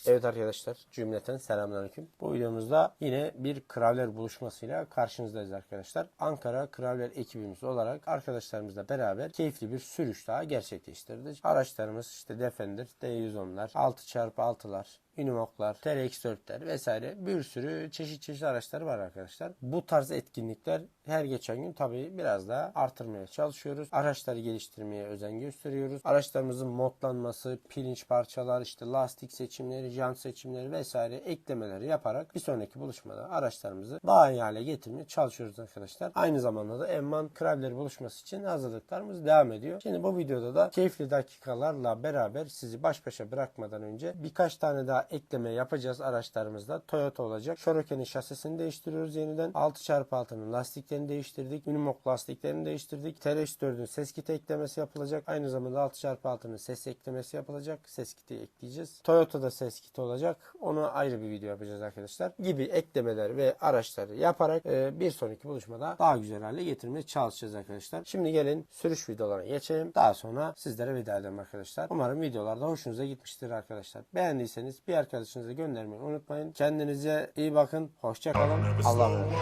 Evet arkadaşlar, cümleten selamünaleyküm. Bu videomuzda yine bir Crawler buluşmasıyla karşınızdayız arkadaşlar. Ankara Crawler ekibimiz olarak arkadaşlarımızla beraber keyifli bir sürüş daha gerçekleştirdik. Araçlarımız işte Defender, D110'lar, 6x6'lar, Unimog'lar, TRX4'ler vesaire bir sürü çeşit araçlar var arkadaşlar. Bu tarz etkinlikler her geçen gün tabii biraz daha artırmaya çalışıyoruz. Araçları geliştirmeye özen gösteriyoruz. Araçlarımızın modlanması, pirinç parçalar, işte lastik seçimleri, jant seçimleri vesaire eklemeleri yaparak bir sonraki buluşmada araçlarımızı daha iyi hale getirmeye çalışıyoruz arkadaşlar. Aynı zamanda da Emman Crawler buluşması için hazırlıklarımız devam ediyor. Şimdi bu videoda da keyifli dakikalarla beraber sizi baş başa bırakmadan önce birkaç tane daha ekleme yapacağız araçlarımızda. Toyota olacak. Şoroken'in şasisini değiştiriyoruz yeniden. 6x6'nın lastiklerini değiştirdik. Unimog lastiklerini değiştirdik. TRX4'ün ses kiti eklemesi yapılacak. Aynı zamanda 6x6'nın ses eklemesi yapılacak. Ses kiti ekleyeceğiz. Toyota'da ses kiti olacak. Onu ayrı bir video yapacağız arkadaşlar. Gibi eklemeler ve araçları yaparak bir sonraki buluşmada daha güzel hale getirmeye çalışacağız arkadaşlar. Şimdi gelin sürüş videolarına geçelim. Daha sonra sizlere veda edelim arkadaşlar. Umarım videolarda hoşunuza gitmiştir arkadaşlar. Beğendiyseniz bir arkadaşınıza göndermeyi unutmayın. Kendinize iyi bakın. Hoşça kalın. Allah'a emanet.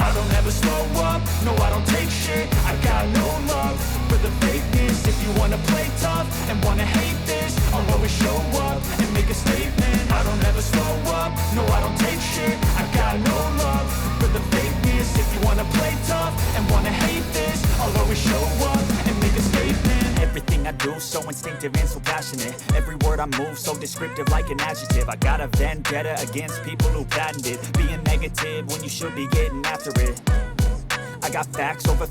I don't ever slow up, no I don't take shit. I got no love for the fakeness. If you wanna play tough and wanna hate this, I'll always show up and make a statement. I don't ever slow up, no I don't take shit. I got no love for the fakeness. If you wanna play tough and wanna hate this, I'll always show up and make a statement. Everything I do so instinctive and so passionate. Every word I move so descriptive like an adjective. I got a vendetta against people who patented being negative when you should be getting after it. I got facts over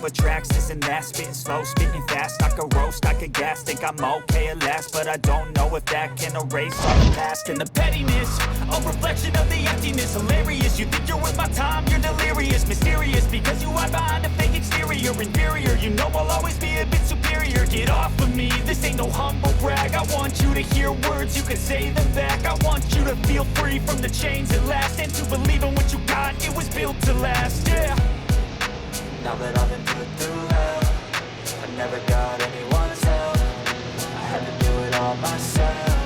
tracks, this and that. Spitting slow, spitting fast, I could roast, I could gas. Think I'm okay at last, but I don't know if that can erase all the past. And the pettiness, a reflection of the emptiness. Hilarious, you think you're worth my time, you're delirious. Mysterious, because you hide behind a fake exterior. Inferior, you know I'll always be a bit superior. Get off of me, this ain't no humble brag. I want you to hear words, you can say them back. I want you to feel free from the chains that last, and to believe in what you got, it was built to last, yeah. Now that I've been put through hell, I never got anyone's help. I had to do it all myself.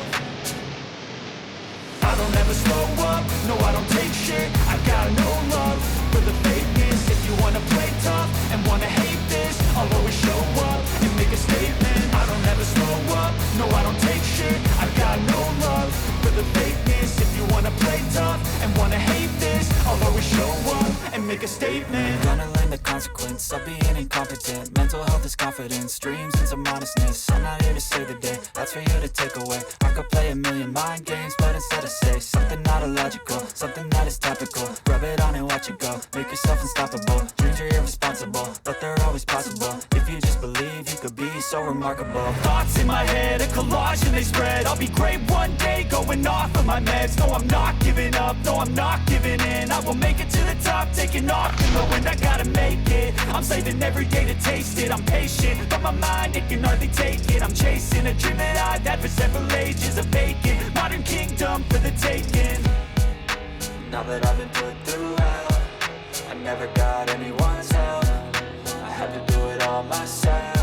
I don't ever slow up, no I don't take shit. I got no love for the fakeness. If you wanna play tough and wanna hate this, I'll always show up and make a statement. I don't ever slow up, no I don't take shit. I got no love for the fakeness. If you wanna play tough and wanna hate this, I'll always show up and make a statement. Gonna learn the consequence of being incompetent. Mental health is confidence, dreams and some honestness. I'm not here to save the day, that's for you to take away. I could play a million mind games, but instead I say something not illogical, something that is topical. Rub it on and watch it go, make yourself unstoppable. Dreams are irresponsible, but they're always possible. If you just believe, you could be so remarkable. Thoughts in my head, a collage and they spread. I'll be great one day, going off of my meds. No, I'm not giving up, no, I'm not giving in. I will make it to the top, taking off in the wind. I gotta make it, I'm saving every day to taste it. I'm patient, but my mind, it can hardly take it. I'm chasing a dream that I've had for several ages. A vacant, modern kingdom for the taking. Now that I've been put through hell, I never got anyone's help. I had to do it all myself.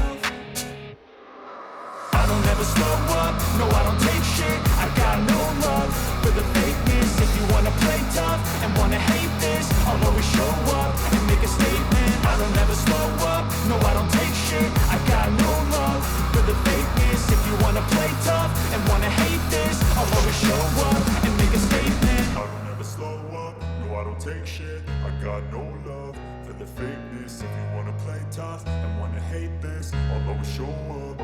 I don't ever slow up, no I don't take shit. I got no love for the fakeness. If you wanna play tough and wanna hate this, I'll always show up and make a statement. I don't ever slow up, no I don't take shit. I got no love for the fakeness. If you wanna play tough and wanna hate this, I'll always show up and make a statement. I don't ever slow up, no I don't take shit. I got no love for the fakeness. If you wanna play tough and wanna hate this, I'll always show up.